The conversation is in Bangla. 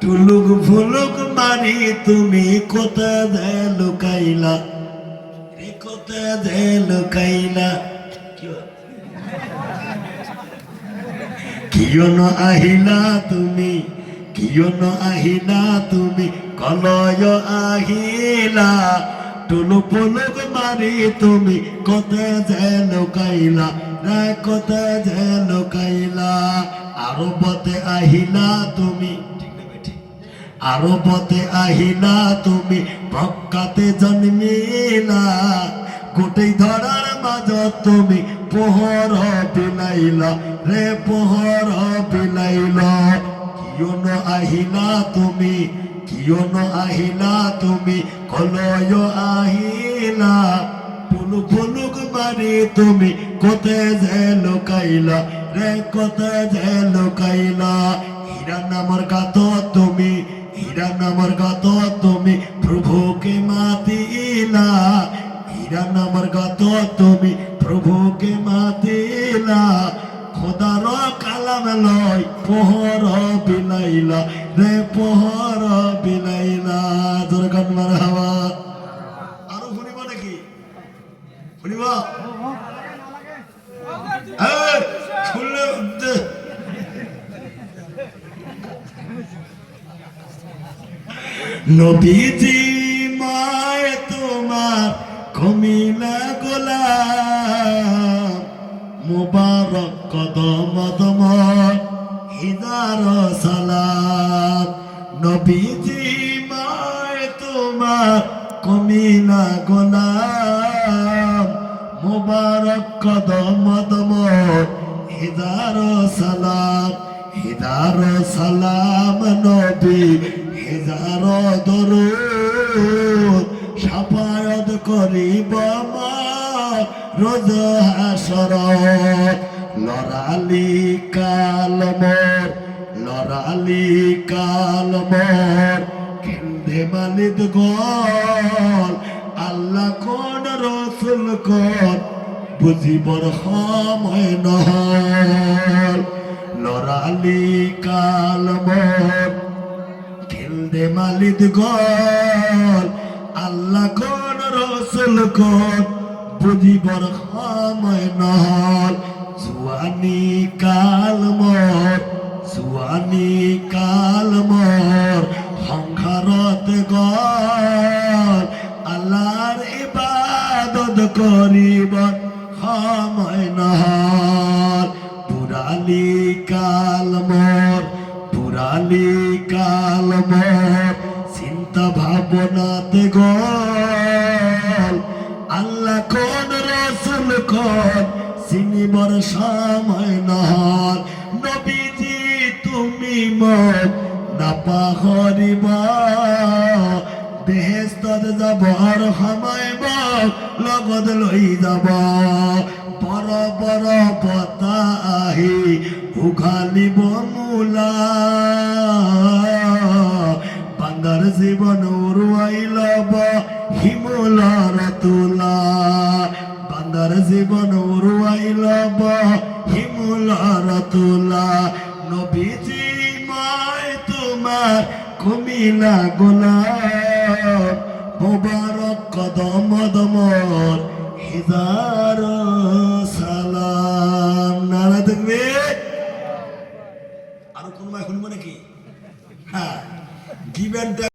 টুলুক ফুলুক মারি তুমি কোথায় লুকাইলা রে, কোথায় লুকাইলা? কিয়ন আহিলা তুমি, কিয়ন আহিলা তুমি, কলয় আহিলা। টুলু পুলুক মারি তুমি কোথায় লুকাইলা রে, কোথায় লুকাইলা? আরবতে আহিলা তুমি, আরবতে আহিলা তুমি, মক্কাতে জন্মিলা। গোটেই ধরার মাঝত তুমি পোহর বিলাইলা রে, পোহর বিলাইলা। কিয়ন আহিলা তুমি, কিয়ন আহিলা তুমি, কলয় আহিলা। টুলু ফুলুক মারি তুমি কোথায় লুকাইলা রে, কোথায় লুকাইলা? হীরা নামর গাত তুমি, হীরা নামর গাত তুমি, প্রভুকে মাতিলা। হীরা নামর গাত তুমি, প্রভুকে মাতিলা। খোদার কালাম লয় পোহর বিলাইলা রে, পোহর বিলাইলা। জোরে গান মারহাবা। আরো শুনিব নাকি? শুনিব? শুনলে নবীজি মায় তোমার কমিলা গোলাম, মুবারক কদম তোমার হিদার সালাম। নবীজি মায় তোমার কমিলা গোলাম, মুবারক কদম তোমার হিদার সালাম। হিদার সালাম নবী হিজার দরুদ, শাফায়াত করিব মা রোজ হাসরত। লড়ালি কাল মোর, লড়ালি কাল মোর, কেন্দে মালিদ গল। আল্লাহ কোন রসুল কোন বুঝিবর সময় নহল। লড়ালি কাল মোর, কেন্দে মালিদ গল। আল্লাহ কোন রসুল কোন বুঝিবর সময় নহল। জুয়ানি কাল মোর, জুয়ানি কাল মোর, সংসারত গল। আল্লাহর ইবাদত করিবর সময় নহল। বুড়ালি কাল মোর, বুড়ালি কাল মোর, চিন্তা ভাবনাতে গল। আল্লাহ কোন রসুল কোন চিনিবর সময় নহল। নবীজি তুমি মন না পাহরিবা, বেহেশতত যাবৰ সময় লগত লৈ যাব। বড় বড় বতাহ আহি উঘালিব মূলা, বান্দার জীবন উৰুৱাই লব হিমুলার তোলা। বান্দার জীবন উৰুৱাই লব হিমুলার তোলা। নবীজি মই তোমার কমিলা গোলাম, মুবারক কদম দমর হিজার সালাম। নারা দেখবে আরো কোন শুনবো নাকি? হ্যাঁ, গিভ এন্ড